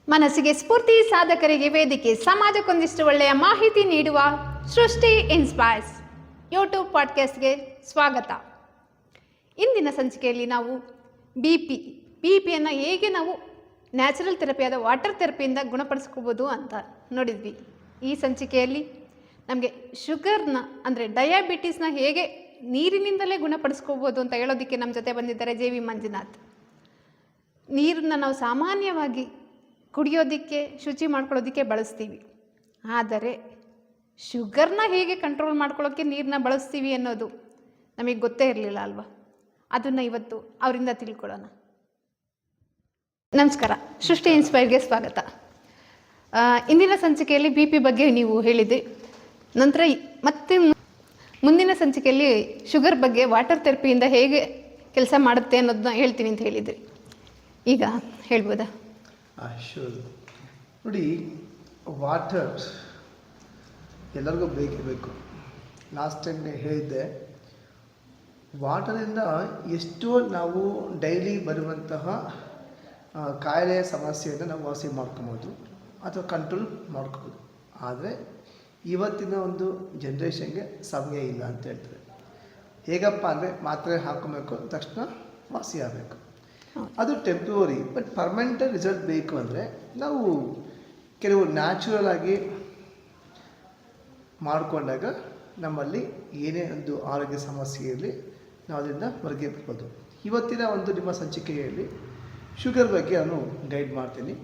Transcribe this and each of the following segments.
ಮನಸ್ಸಿಗೆ ಸ್ಫೂರ್ತಿ, ಸಾಧಕರಿಗೆ ವೇದಿಕೆ, ಸಮಾಜಕ್ಕೊಂದಿಷ್ಟು ಒಳ್ಳೆಯ ಮಾಹಿತಿ ನೀಡುವ ಸೃಷ್ಟಿ ಇನ್ಸ್ಪೈರ್ಸ್ ಯೂಟ್ಯೂಬ್ ಪಾಡ್ಕಾಸ್ಟ್ಗೆ ಸ್ವಾಗತ. ಇಂದಿನ ಸಂಚಿಕೆಯಲ್ಲಿ ನಾವು ಬಿ ಪಿಯನ್ನು ಹೇಗೆ ನಾವು ನ್ಯಾಚುರಲ್ ಥೆರಪಿಯಾದ ವಾಟರ್ ಥೆರಪಿಯಿಂದ ಗುಣಪಡಿಸ್ಕೋಬೋದು ಅಂತ ನೋಡಿದ್ವಿ. ಈ ಸಂಚಿಕೆಯಲ್ಲಿ ನಮಗೆ ಶುಗರ್ನ ಅಂದರೆ ಡಯಾಬಿಟೀಸ್ನ ಹೇಗೆ ನೀರಿನಿಂದಲೇ ಗುಣಪಡಿಸ್ಕೋಬೋದು ಅಂತ ಹೇಳೋದಕ್ಕೆ ನಮ್ಮ ಜೊತೆ ಬಂದಿದ್ದಾರೆ JV ಮಂಜುನಾಥ್. ನೀರನ್ನ ನಾವು ಸಾಮಾನ್ಯವಾಗಿ ಕುಡಿಯೋದಕ್ಕೆ, ಶುಚಿ ಮಾಡ್ಕೊಳ್ಳೋದಕ್ಕೆ ಬಳಸ್ತೀವಿ. ಆದರೆ ಶುಗರ್ನ ಹೇಗೆ ಕಂಟ್ರೋಲ್ ಮಾಡ್ಕೊಳ್ಳೋಕ್ಕೆ ನೀರನ್ನ ಬಳಸ್ತೀವಿ ಅನ್ನೋದು ನಮಗೆ ಗೊತ್ತೇ ಇರಲಿಲ್ಲ ಅಲ್ವಾ? ಅದನ್ನು ಇವತ್ತು ಅವರಿಂದ ತಿಳ್ಕೊಳ್ಳೋಣ. ನಮಸ್ಕಾರ, ಸೃಷ್ಟಿ ಇನ್ಸ್ಪೈರ್ಗೆ ಸ್ವಾಗತ. ಇಂದಿನ ಸಂಚಿಕೆಯಲ್ಲಿ BP ಬಗ್ಗೆ ನೀವು ಹೇಳಿದ್ರಿ. ನಂತರ ಮತ್ತೆ ಮುಂದಿನ ಸಂಚಿಕೆಯಲ್ಲಿ ಶುಗರ್ ಬಗ್ಗೆ ವಾಟರ್ ಥೆರಪಿಯಿಂದ ಹೇಗೆ ಕೆಲಸ ಮಾಡುತ್ತೆ ಅನ್ನೋದನ್ನ ಹೇಳ್ತೀನಿ ಅಂತ ಹೇಳಿದ್ರಿ. ಈಗ ಹೇಳ್ಬೋದಾ? ಶೂರ್. ನೋಡಿ, ವಾಟರ್ ಎಲ್ಲರಿಗೂ ಬೇಕೇ ಬೇಕು. ಲಾಸ್ಟ್ ಟೈಮ್ ಹೇಳಿದ್ದೆ, ವಾಟರಿಂದ ಎಷ್ಟೋ ನಾವು ಡೈಲಿ ಬರುವಂತಹ ಕಾಯಿಲೆಯ ಸಮಸ್ಯೆಯನ್ನು ನಾವು ವಾಸಿ ಮಾಡ್ಕೊಬೋದು ಅಥವಾ ಕಂಟ್ರೋಲ್ ಮಾಡ್ಕೋಬೋದು. ಆದರೆ ಇವತ್ತಿನ ಒಂದು ಜನ್ರೇಷನ್ಗೆ ಸಮಯ ಇಲ್ಲ ಅಂತ ಹೇಳ್ತಾರೆ. ಹೇಗಪ್ಪ ಅಂದರೆ ಮಾತ್ರೆ ಹಾಕೋಬೇಕು, ತಕ್ಷಣ ವಾಸಿ ಆಗಬೇಕು. ಅದು ಟೆಂಪ್ರವರಿ. ಬಟ್ ಪರ್ಮನೆಂಟ್ ರಿಸಲ್ಟ್ ಬೇಕು ಅಂದರೆ ನಾವು ಕೆಲವು ನ್ಯಾಚುರಲ್ ಆಗಿ ಮಾಡಿಕೊಂಡಾಗ ನಮ್ಮಲ್ಲಿ ಏನೇ ಒಂದು ಆರೋಗ್ಯ ಸಮಸ್ಯೆ ಇರಲಿ ನಾವು ಅದರಿಂದ ಹೊರಗೆ ಬರ್ಬೋದು. ಇವತ್ತಿನ ಒಂದು ನಿಮ್ಮ ಸಂಚಿಕೆಯಲ್ಲಿ ಶುಗರ್ ಬಗ್ಗೆ ನಾನು ಗೈಡ್ ಮಾಡ್ತೀನಿ.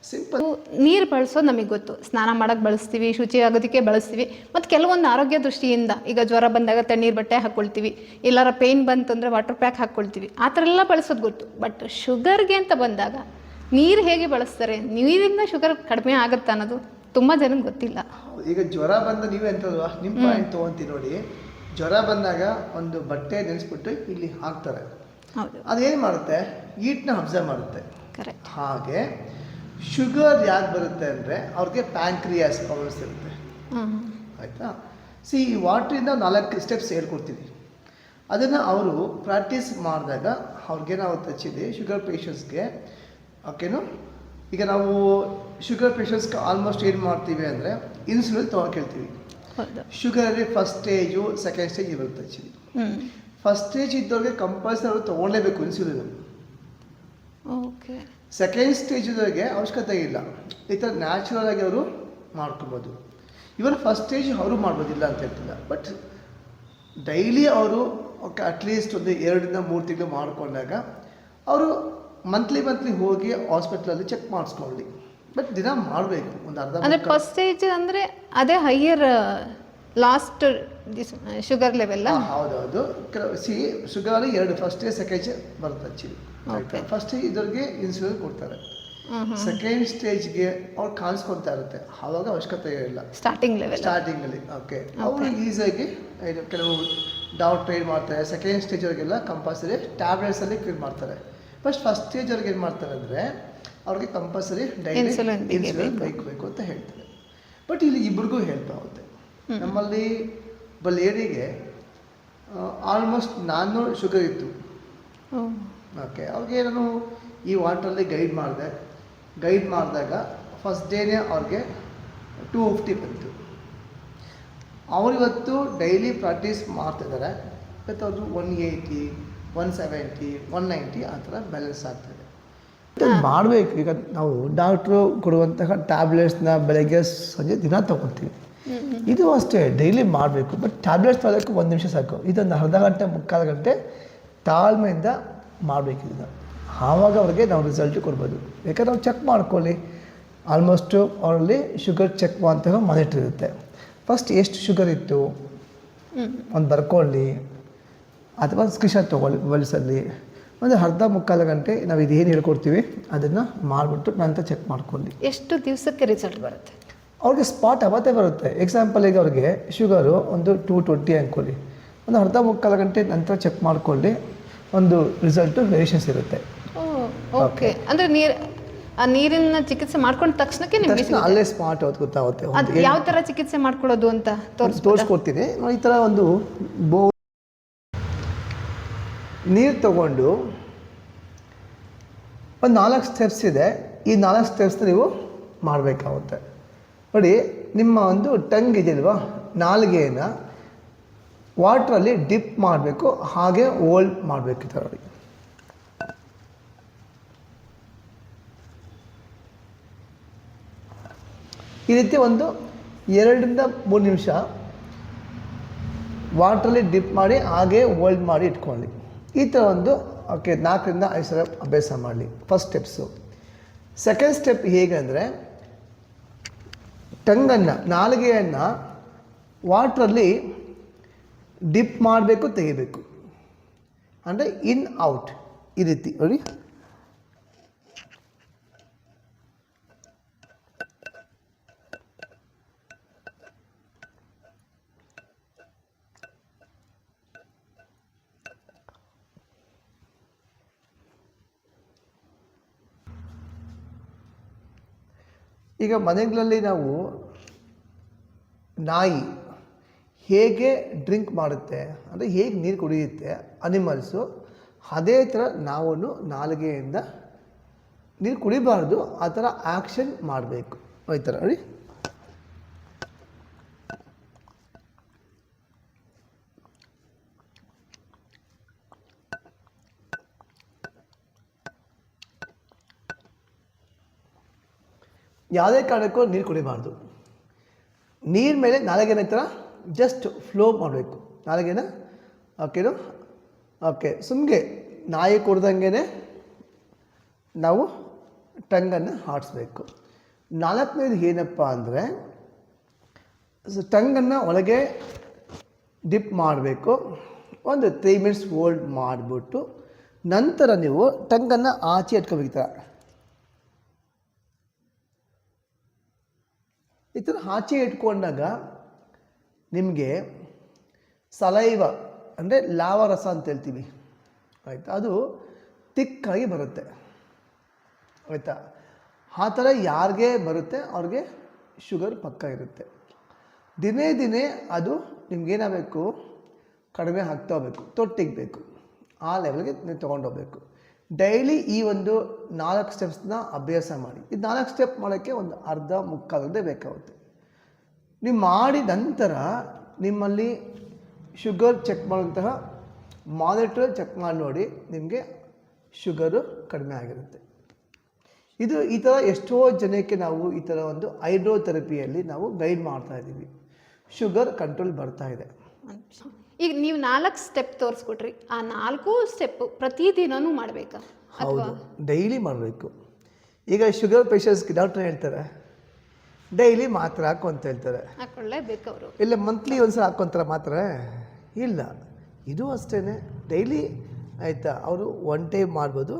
ಸಿಂಪಲ್. ನೀರು ಬಳಸೋದು ನಮಗೆ ಗೊತ್ತು, ಸ್ನಾನ ಮಾಡೋಕ್ಕೆ ಬಳಸ್ತೀವಿ, ಶುಚಿ ಆಗೋದಕ್ಕೆ ಬಳಸ್ತೀವಿ. ಮತ್ತು ಕೆಲವೊಂದು ಆರೋಗ್ಯ ದೃಷ್ಟಿಯಿಂದ ಈಗ ಜ್ವರ ಬಂದಾಗ ತಣ್ಣೀರು ಬಟ್ಟೆ ಹಾಕ್ಕೊಳ್ತೀವಿ, ಎಲ್ಲರ ಪೇಯ್ನ್ ಬಂತಂದರೆ ವಾಟರ್ ಪ್ಯಾಕ್ ಹಾಕ್ಕೊಳ್ತೀವಿ, ಆ ಥರ ಎಲ್ಲ ಬಳಸೋದು ಗೊತ್ತು. ಬಟ್ ಶುಗರ್ಗೆ ಅಂತ ಬಂದಾಗ ನೀರು ಹೇಗೆ ಬಳಸ್ತಾರೆ, ನೀರಿಂದ ಶುಗರ್ ಕಡಿಮೆ ಆಗುತ್ತೆ ಅನ್ನೋದು ತುಂಬ ಜನಕ್ಕೆ ಗೊತ್ತಿಲ್ಲ. ಈಗ ಜ್ವರ ಬಂದ ನೀವೇ ಅಂತಲ್ವಾ, ನಿಮ್ಮ ಪಾಯಿಂಟ್ ತೊಗೊತೀವಿ ನೋಡಿ. ಜ್ವರ ಬಂದಾಗ ಒಂದು ಬಟ್ಟೆ ನೆನೆಸ್ಬಿಟ್ಟು ಇಲ್ಲಿ ಹಾಕ್ತಾರೆ. ಹೌದು. ಅದೇನು ಮಾಡುತ್ತೆ, ಹೀಟ್ನ ಅಬ್ಸರ್ವ್ ಮಾಡುತ್ತೆ. ಕರೆಕ್ಟ್. ಹಾಗೆ ಶುಗರ್ ಯಾಕೆ ಬರುತ್ತೆ ಅಂದರೆ ಅವ್ರಿಗೆ ಪ್ಯಾಂಕ್ರಿಯಾಸ್ ಪ್ರಾಬ್ಲಮ್ಸ್ ಇರುತ್ತೆ. ಆಯಿತಾ? ಈ ವಾಟ್ರಿಂದ 4 ಸ್ಟೆಪ್ಸ್ ಹೇಳ್ಕೊಡ್ತೀವಿ. ಅದನ್ನು ಅವರು ಪ್ರಾಕ್ಟೀಸ್ ಮಾಡಿದಾಗ ಅವ್ರಿಗೆ ನಾವು ಹಚ್ಚಿದ್ವಿ ಶುಗರ್ ಪೇಷಂಟ್ಸ್ಗೆ. ಓಕೆನೋ? ಈಗ ನಾವು ಶುಗರ್ ಪೇಷಂಟ್ಸ್ಗೆ ಆಲ್ಮೋಸ್ಟ್ ಏನು ಮಾಡ್ತೀವಿ ಅಂದರೆ ಇನ್ಸುಲಿನ್ ತೊಗೊಳ್ತೀವಿ. ಶುಗರಲ್ಲಿ ಫಸ್ಟ್ ಸ್ಟೇಜು, ಸೆಕೆಂಡ್ ಸ್ಟೇಜ್ ಇರುತ್ತೆ. ಹಚ್ಚಿದ್ವಿ ಫಸ್ಟ್ ಸ್ಟೇಜ್ ಇದ್ದವ್ರಿಗೆ ಕಂಪಲ್ಸರಿ ಅವರು ತೊಗೊಳ್ಳೇಬೇಕು ಇನ್ಸುಲಿನ್. ಓಕೆ. ಸೆಕೆಂಡ್ ಸ್ಟೇಜ್ದವರಿಗೆ ಅವಶ್ಯಕತೆ ಇಲ್ಲ, ಈ ಥರ ನ್ಯಾಚುರಲ್ ಆಗಿ ಅವರು ಮಾಡ್ಕೊಬೋದು. ಇವನ್ ಫಸ್ಟ್ ಸ್ಟೇಜ್ ಅವರು ಮಾಡ್ಬೋದಿಲ್ಲ ಅಂತ ಹೇಳ್ತಿಲ್ಲ. ಬಟ್ ಡೈಲಿ ಅವರು ಅಟ್ಲೀಸ್ಟ್ ಒಂದು 2-3 ತಿಂಗಳು ಮಾಡಿಕೊಂಡಾಗ ಅವರು ಮಂತ್ಲಿ ಹೋಗಿ ಹಾಸ್ಪಿಟ್ಲಲ್ಲಿ ಚೆಕ್ ಮಾಡಿಸ್ಕೊಳ್ಳಿ. ಬಟ್ ದಿನ ಮಾಡಬೇಕು ಒಂದು ಅರ್ಧ. ಅಂದರೆ ಫಸ್ಟ್ ಸ್ಟೇಜ್ ಅಂದರೆ ಅದೇ ಹೈಯರ್ ಲಾಸ್ಟ್ ಶುಗರ್ ಲೆವೆಲ್. ಹೌದೌದು. ಶುಗರಲ್ಲಿ 2 ಫಸ್ಟ್ ಸ್ಟೇಜ್, ಸೆಕೆಂಡ್ ಸ್ಟೇಜ್ ಬರುತ್ತೆ. ಆ್ಯಕ್ಚುಲಿ ಫಸ್ಟ್ ಇದ್ರಿಗೆ ಇನ್ಸುಲಿನ್ ಕೊಡ್ತಾರೆ. ಸೆಕೆಂಡ್ ಸ್ಟೇಜ್ಗೆ ಅವ್ರು ಕಾಣಿಸ್ಕೊತಾ ಇರುತ್ತೆ, ಆವಾಗ ಅವಶ್ಯಕತೆ ಇಲ್ಲ ಸ್ಟಾರ್ಟಿಂಗಲ್ಲಿ. ಓಕೆ. ಅವರು ಈಸಿಯಾಗಿ ಕೆಲವು ಡಾಕ್ಟರ್ ಏನು ಮಾಡ್ತಾರೆ, ಸೆಕೆಂಡ್ ಸ್ಟೇಜ್ವರೆಗೆಲ್ಲ ಕಂಪಲ್ಸರಿ ಟ್ಯಾಬ್ಲೆಟ್ಸಲ್ಲಿ ಕ್ಯೂರ್ ಮಾಡ್ತಾರೆ. ಫಸ್ಟ್ ಸ್ಟೇಜ್ವರೆಗೆ ಏನು ಮಾಡ್ತಾರೆ ಅಂದರೆ ಅವ್ರಿಗೆ ಕಂಪಲ್ಸರಿ ಡೈಲಿ ಇನ್ಸುಲಿನ್ ಬೇಕು ಅಂತ ಹೇಳ್ತಾರೆ. ಬಟ್ ಇಲ್ಲಿ ಇಬ್ರಿಗೂ ಹೆಲ್ಪ್ ಆಗುತ್ತೆ. ನಮ್ಮಲ್ಲಿ ಲೇಡಿಗೆ ಆಲ್ಮೋಸ್ಟ್ 400 ಶುಗರ್ ಇತ್ತು. ಓಕೆ. ಅವ್ರಿಗೆ ನಾನು ಈ ವಾಟ್ರಲ್ಲಿ ಗೈಡ್ ಮಾಡಿದಾಗ ಫಸ್ಟ್ ಡೇನೇ ಅವ್ರಿಗೆ 250 ಬಂತು. ಅವರಿವತ್ತು ಡೈಲಿ ಪ್ರಾಕ್ಟೀಸ್ ಮಾಡ್ತಿದ್ದಾರೆ. ಇವತ್ತು ಅವ್ರದ್ದು 180, 170, 190 ಆ ಥರ ಬ್ಯಾಲೆನ್ಸ್ ಆಗ್ತಾಯಿದೆ. ಮಾಡಬೇಕು. ಈಗ ನಾವು ಡಾಕ್ಟ್ರು ಕೊಡುವಂತಹ ಟ್ಯಾಬ್ಲೆಟ್ಸ್ನ ಬೆಳಗ್ಗೆ ಸಂಜೆ ದಿನ ತೊಗೊತೀವಿ. ಇದು ಅಷ್ಟೇ, ಡೈಲಿ ಮಾಡಬೇಕು. ಬಟ್ ಟ್ಯಾಬ್ಲೆಟ್ಸ್ ತೊಗೊಳಕ್ಕೆ 1 ನಿಮಿಷ ಸಾಕು. ಇದೊಂದು ಅರ್ಧ ಗಂಟೆ, ಮುಕ್ಕಾಲು ಗಂಟೆ ತಾಳ್ಮೆಯಿಂದ ಮಾಡಬೇಕು. ಇದನ್ನು ಆವಾಗ ಅವ್ರಿಗೆ ನಾವು ರಿಸಲ್ಟ್ ಕೊಡ್ಬೋದು. ಯಾಕಂದ್ರೆ ನಾವು ಚೆಕ್ ಮಾಡ್ಕೊಳ್ಳಿ. ಆಲ್ಮೋಸ್ಟು ಅವರಲ್ಲಿ ಶುಗರ್ ಚೆಕ್ ಮಾಡುವಂತಹ ಮಾನಿಟ್ರ್ ಇರುತ್ತೆ. ಫಸ್ಟ್ ಎಷ್ಟು ಶುಗರ್ ಇತ್ತು ಒಂದು ಬರ್ಕೊಳ್ಳಿ, ಅಥವಾ ಸ್ಕ್ರೀನ್ಶಾಟ್ ತೊಗೊಳ್ಳಿ ಮೊಬೈಲ್ಸಲ್ಲಿ. ಒಂದು ಅರ್ಧ ಮುಕ್ಕಾಲು ಗಂಟೆ ನಾವು ಇದೇನು ಹೇಳ್ಕೊಡ್ತೀವಿ ಅದನ್ನು ಮಾಡಿಬಿಟ್ಟು ನಂತರ ಚೆಕ್ ಮಾಡ್ಕೊಳ್ಳಿ. ಎಷ್ಟು ದಿವಸಕ್ಕೆ ರಿಸಲ್ಟ್ ಬರುತ್ತೆ? ಅವ್ರಿಗೆ ಸ್ಪಾಟ್ ಅವತ್ತೇ ಬರುತ್ತೆ. ಎಕ್ಸಾಂಪಲ್ ಈಗ ಅವ್ರಿಗೆ ಶುಗರು ಒಂದು 220 ಅಂದ್ಕೊಳ್ಳಿ, ಒಂದು ಅರ್ಧ ಮುಕ್ಕಾಲು ಗಂಟೆ ನಂತರ ಚೆಕ್ ಮಾಡ್ಕೊಳ್ಳಿ, ಒಂದು ರಿಸಲ್ಟು ವೇರಿಯೇಷನ್ಸ್ ಇರುತ್ತೆ. ಓಕೆ. ಅಂದರೆ ನೀರಿನ ಚಿಕಿತ್ಸೆ ಮಾಡ್ಕೊಂಡ ತಕ್ಷಣಕ್ಕೆ ನಿಮಗೆ ಅಲ್ಲೇ ಸ್ಪಾಟ್ ಅವತ್ತು ಗೊತ್ತಾಗುತ್ತೆ. ಅದು ಯಾವ ಥರ ಚಿಕಿತ್ಸೆ ಮಾಡ್ಕೊಳ್ಳೋದು ಅಂತ ತೋರಿಸ್ಕೊಡ್ತೀನಿ. ಈ ಥರ ಒಂದು ನೀರು ತಗೊಂಡು ಒಂದು 4 ಸ್ಟೆಪ್ಸ್ ಇದೆ. ಈ 4 ಸ್ಟೆಪ್ಸ್ನ ನೀವು ಮಾಡಬೇಕಾಗುತ್ತೆ. ನೋಡಿ, ನಿಮ್ಮ ಒಂದು ಟಂಗ್ ಇದೆಯಲ್ವಾ, ನಾಲಿಗೆಯನ್ನು ವಾಟ್ರಲ್ಲಿ ಡಿಪ್ ಮಾಡಬೇಕು, ಹಾಗೆ ಹೋಲ್ಡ್ ಮಾಡಬೇಕು ಈ ಥರ ನೋಡಿ. ಈ ರೀತಿ ಒಂದು 2-3 ನಿಮಿಷ ವಾಟ್ರಲ್ಲಿ ಡಿಪ್ ಮಾಡಿ ಹಾಗೆ ಹೋಲ್ಡ್ ಮಾಡಿ ಇಟ್ಕೊಳ್ಳಿ. ಈ ಥರ ಒಂದು 4-5 ಸಲ ಅಭ್ಯಾಸ ಮಾಡಲಿ. First steps. ಸೆಕೆಂಡ್ ಸ್ಟೆಪ್ ಹೇಗೆ ಅಂದರೆ, ಟಂಗನ್ನು, ನಾಲಿಗೆಯನ್ನು ವಾಟ್ರಲ್ಲಿ ಡಿಪ್ ಮಾಡಬೇಕು, ತೆಗಿಬೇಕು. ಅಂದರೆ ಇನ್ ಔಟ್ ಈ ರೀತಿ ನೋಡಿ. ಈಗ ಮನೆಗಳಲ್ಲಿ ನಾವು ನಾಯಿ ಹೇಗೆ ಡ್ರಿಂಕ್ ಮಾಡುತ್ತೆ, ಅಂದರೆ ಹೇಗೆ ನೀರು ಕುಡಿಯುತ್ತೆ ಅನಿಮಲ್ಸು, ಅದೇ ಥರ ನಾವು ನಾಲಿಗೆಯಿಂದ ನೀರು ಕುಡಿಬಾರ್ದು, ಆ ಥರ ಆ್ಯಕ್ಷನ್ ಮಾಡಬೇಕು. ಈ ಥರ ನೋಡಿ. ಯಾವುದೇ ಕಾರಣಕ್ಕೂ ನೀರು ಕುಡಿಬಾರ್ದು. ನೀರ ಮೇಲೆ ನಾಲಿಗೆನ ಈ ಥರ ಜಸ್ಟ್ ಫ್ಲೋ ಮಾಡಬೇಕು. ನಾಲಿಗೆನ ಸುಮ್ಮನೆ ನಾಯಿ ಕುಡ್ದಂಗೆ ನಾವು ಟಂಗನ್ನು ಆಡಿಸ್ಬೇಕು. 4ನೇದು ಏನಪ್ಪ ಅಂದರೆ, ಟಂಗನ್ನು ಒಳಗೆ ಡಿಪ್ ಮಾಡಬೇಕು. ಒಂದು 3 ಮಿನಿಟ್ಸ್ ಹೋಲ್ಡ್ ಮಾಡಿಬಿಟ್ಟು ನಂತರ ನೀವು ಟಂಗನ್ನು ಆಚೆ ಇಟ್ಕೋಬೇಕು. ಈ ಥರ ಆಚೆ ಇಟ್ಕೊಂಡಾಗ ನಿಮಗೆ ಸಲೈವ ಅಂದರೆ ಲಾವರಸ ಅಂತ ಹೇಳ್ತೀವಿ, ಆಯಿತಾ, ಅದು ತಿಕ್ಕಾಗಿ ಬರುತ್ತೆ, ಆಯಿತಾ. ಆ ಥರ ಯಾರಿಗೆ ಬರುತ್ತೆ ಅವ್ರಿಗೆ ಶುಗರ್ ಪಕ್ಕ ಇರುತ್ತೆ. ದಿನೇ ದಿನೇ ಅದು ನಿಮ್ಗೇನಾಗಬೇಕು, ಕಡಿಮೆ ಆಗ್ತಾ ಹೋಗ್ಬೇಕು, ತೊಟ್ಟಿಗಬೇಕು, ಆ ಲೆವೆಲ್ಗೆ ನೀವು ತೊಗೊಂಡೋಗ್ಬೇಕು. ಡೈಲಿ ಈ ಒಂದು 4 ಸ್ಟೆಪ್ಸ್ನ ಅಭ್ಯಾಸ ಮಾಡಿ. ಇದು 4 ಸ್ಟೆಪ್ ಮಾಡೋಕ್ಕೆ ಒಂದು ಅರ್ಧ-ಮುಕ್ಕಾಲು ಗಂಟೆ ಬೇಕಾಗುತ್ತೆ. ನೀವು ಮಾಡಿ ನಂತರ ನಿಮ್ಮಲ್ಲಿ ಶುಗರ್ ಚೆಕ್ ಮಾಡುವಂತಹ ಮಾನಿಟರ್ ಚೆಕ್ ಮಾಡಿ ನೋಡಿ, ನಿಮಗೆ ಶುಗರು ಕಡಿಮೆ ಆಗಿರುತ್ತೆ. ಈ ಥರ ಎಷ್ಟೋ ಜನಕ್ಕೆ ನಾವು ಈ ಥರ ಒಂದು ಹೈಡ್ರೋಥೆರಪಿಯಲ್ಲಿ ನಾವು ಗೈಡ್ ಮಾಡ್ತಾ ಇದ್ದೀವಿ. ಶುಗರ್ ಕಂಟ್ರೋಲ್ ಬರ್ತಾ ಇದೆ. ಈಗ ನೀವು 4 ಸ್ಟೆಪ್ ತೋರಿಸ್ಕೊಟ್ರಿ, ಆ 4 ಸ್ಟೆಪ್ ಪ್ರತಿದಿನವೂ ಮಾಡಬೇಕಾ? ಹೌದು, ಡೈಲಿ ಮಾಡಬೇಕು. ಈಗ ಶುಗರ್ ಪೇಷಂಟ್ಸ್ಗೆ ಡಾಕ್ಟರ್ ಹೇಳ್ತಾರೆ ಡೈಲಿ ಮಾತ್ರೆ ಹಾಕು ಅಂತ ಹೇಳ್ತಾರೆ. ಹಾಕೊಳ್ಳೇಬೇಕು ಅವರು. ಇಲ್ಲ ಮಂತ್ಲಿ ಒಂದ್ಸಲ ಹಾಕ್ಕೊಂತಾರೆ ಮಾತ್ರೆ? ಇಲ್ಲ, ಇದು ಅಷ್ಟೇ, ಡೈಲಿ, ಆಯಿತಾ. ಅವರು 1 ಟೈಮ್ ಮಾಡ್ಬೋದು.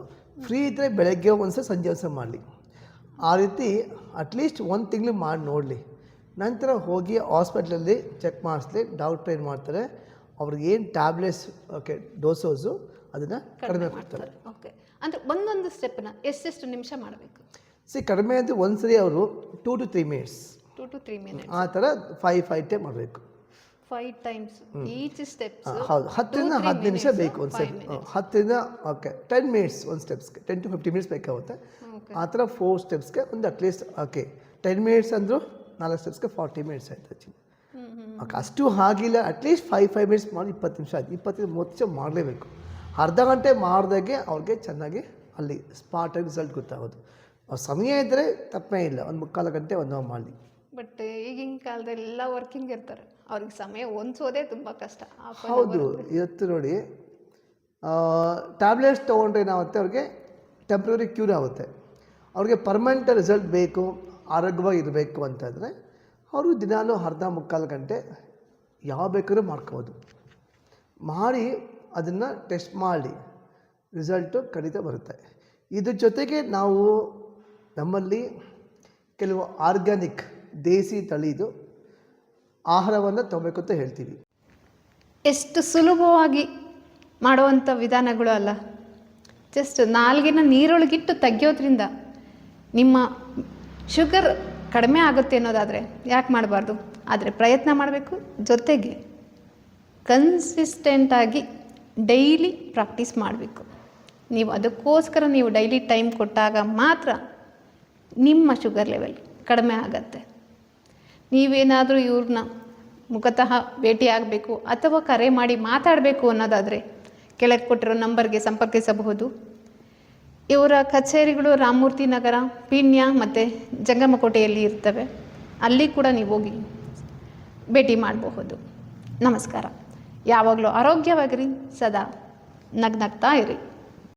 ಫ್ರೀ ಇದ್ದರೆ ಬೆಳಗ್ಗೆ ಒಂದ್ಸಲ, ಸಂಜೆ ಒಂದ್ಸಲ ಮಾಡಲಿ. ಆ ರೀತಿ ಅಟ್ಲೀಸ್ಟ್ 1 ತಿಂಗಳು ಮಾಡಿ ನೋಡಲಿ. ನಂತರ ಹೋಗಿ ಹಾಸ್ಪಿಟ್ಲಲ್ಲಿ ಚೆಕ್ ಮಾಡಿಸ್ಲಿ. ಡಾಕ್ಟ್ರ್ ಏನು ಮಾಡ್ತಾರೆ, ಅವ್ರಿಗೇನು ಟ್ಯಾಬ್ಲೆಟ್ಸ್ ಡೋಸೋಸು ಅದನ್ನು ಕಡಿಮೆ ಮಾಡ್ತಾರೆ. ಓಕೆ, ಅಂದರೆ ಒಂದೊಂದು ಸ್ಟೆಪ್ನ ಎಷ್ಟೆಷ್ಟು ನಿಮಿಷ ಮಾಡಬೇಕು? ಕಡಿಮೆ ಅಂದರೆ ಒಂದ್ಸರಿ ಅವರು 2 to 3 ಮಿನಿಟ್ಸ್, 2 to 3 ಮಿನಿಟ್ಸ್ ಆ ಥರ 5 ಟೈಮ್ ಮಾಡಬೇಕು. 5 ಟೈಮ್ಸ್ ಈಚ್ ಸ್ಟೆಪ್ಸ್. ಹೌದು, 10ರಿಂದ 15 ನಿಮಿಷ ಬೇಕು ಒಂದು ಸ್ಟೆಪ್. 10ರಿಂದ 10 ಮಿನಿಟ್ಸ್ ಒಂದು ಸ್ಟೆಪ್ಸ್ಗೆ, 10 to 15 ಮಿನಿಟ್ಸ್ ಬೇಕಾಗುತ್ತೆ. ಆ ಥರ 4 ಸ್ಟೆಪ್ಸ್ಗೆ ಒಂದು ಅಟ್ಲೀಸ್ಟ್ 10 ಮಿನಿಟ್ಸ್ ಅಂದರೂ 4 ಸ್ಟೆಪ್ಸ್ಗೆ 40 ಮಿನಿಟ್ಸ್ ಆಯ್ತು ಆ್ಯಕ್ಚುಲಿ. ಅಷ್ಟು ಆಗಿಲ್ಲ, ಅಟ್ಲೀಸ್ಟ್ 5 ಮಿನಿಟ್ಸ್ ಮಾಡಿ 20 ನಿಮಿಷ ಆಯ್ತು. 20-30 ನಿಮಿಷ ಮಾಡಲೇಬೇಕು. ಅರ್ಧ ಗಂಟೆ ಮಾಡಿದಾಗೆ ಅವ್ರಿಗೆ ಚೆನ್ನಾಗಿ ಅಲ್ಲಿ ಸ್ಪಾಟಾಗಿ ರಿಸಲ್ಟ್ ಗೊತ್ತಾಗೋದು. ಸಮಯ ಇದ್ದರೆ ತಪ್ಪೇ ಇಲ್ಲ, ಒಂದು 3/4 ಗಂಟೆ 1 ಅವರ್ ಮಾಡಲಿ. ಬಟ್ ಈಗಿನ ಕಾಲದಲ್ಲಿ ಎಲ್ಲ ವರ್ಕಿಂಗ್ ಇರ್ತಾರೆ, ಅವ್ರಿಗೆ ಸಮಯ ಹೊಂದಿಸೋದೇ ತುಂಬ ಕಷ್ಟ. ಹೌದು, ಇವತ್ತು ನೋಡಿ ಟ್ಯಾಬ್ಲೆಟ್ಸ್ ತೊಗೊಂಡ್ರೆ ಏನಾಗುತ್ತೆ, ಅವ್ರಿಗೆ ಟೆಂಪ್ರರಿ ಕ್ಯೂರ್ ಆಗುತ್ತೆ. ಅವ್ರಿಗೆ ಪರ್ಮನೆಂಟ್ ರಿಸಲ್ಟ್ ಬೇಕು, ಆರೋಗ್ಯವಾಗಿ ಇರಬೇಕು ಅಂತಂದರೆ ಅವರು ದಿನಾಲೂ ಅರ್ಧ-ಮುಕ್ಕಾಲು ಗಂಟೆ ಯಾವ ಬೇಕಾದ್ರೂ ಮಾಡ್ಕೋಬೋದು. ಮಾಡಿ ಅದನ್ನು ಟೆಸ್ಟ್ ಮಾಡಿ ರಿಸಲ್ಟು ಖಂಡಿತ ಬರುತ್ತೆ. ಇದ್ರ ಜೊತೆಗೆ ನಾವು ನಮ್ಮಲ್ಲಿ ಕೆಲವು ಆರ್ಗ್ಯಾನಿಕ್ ದೇಸಿ ತಳಿದು ಆಹಾರವನ್ನು ತಗೋಬೇಕು ಅಂತ ಹೇಳ್ತೀವಿ. ಎಷ್ಟು ಸುಲಭವಾಗಿ ಮಾಡುವಂಥ ವಿಧಾನಗಳು ಅಲ್ಲ. ಜಸ್ಟ್ ನಾಲ್ಗಿನ ನೀರೊಳಗಿಟ್ಟು ತೆಗೆಯೋದ್ರಿಂದ ನಿಮ್ಮ ಶುಗರ್ ಕಡಿಮೆ ಆಗುತ್ತೆ ಅನ್ನೋದಾದರೆ ಯಾಕೆ ಮಾಡಬಾರ್ದು? ಆದರೆ ಪ್ರಯತ್ನ ಮಾಡಬೇಕು. ಜೊತೆಗೆ ಕನ್ಸಿಸ್ಟೆಂಟಾಗಿ ಡೈಲಿ ಪ್ರಾಕ್ಟೀಸ್ ಮಾಡಬೇಕು. ನೀವು ಅದಕ್ಕೋಸ್ಕರ ನೀವು ಡೈಲಿ ಟೈಮ್ ಕೊಟ್ಟಾಗ ಮಾತ್ರ ನಿಮ್ಮ ಶುಗರ್ ಲೆವೆಲ್ ಕಡಿಮೆ ಆಗತ್ತೆ. ನೀವೇನಾದರೂ ಇವ್ರನ್ನ ಮುಖತಃ ಭೇಟಿಯಾಗಬೇಕು ಅಥವಾ ಕರೆ ಮಾಡಿ ಮಾತಾಡಬೇಕು ಅನ್ನೋದಾದರೆ ಕೆಳಗೆ ಕೊಟ್ಟಿರೋ ನಂಬರ್ಗೆ ಸಂಪರ್ಕಿಸಬಹುದು. ಇವರ ಕಚೇರಿಗಳು ರಾಮಮೂರ್ತಿ ನಗರ, ಪೀಣ್ಯ ಮತ್ತು ಜಂಗಮಕೋಟೆಯಲ್ಲಿ ಇರ್ತವೆ. ಅಲ್ಲಿ ಕೂಡ ನೀವು ಹೋಗಿ ಭೇಟಿ ಮಾಡಬಹುದು. ನಮಸ್ಕಾರ. ಯಾವಾಗಲೂ ಆರೋಗ್ಯವಾಗಿರಿ, ಸದಾ ನಗ್ನಗ್ತಾ ಇರಿ.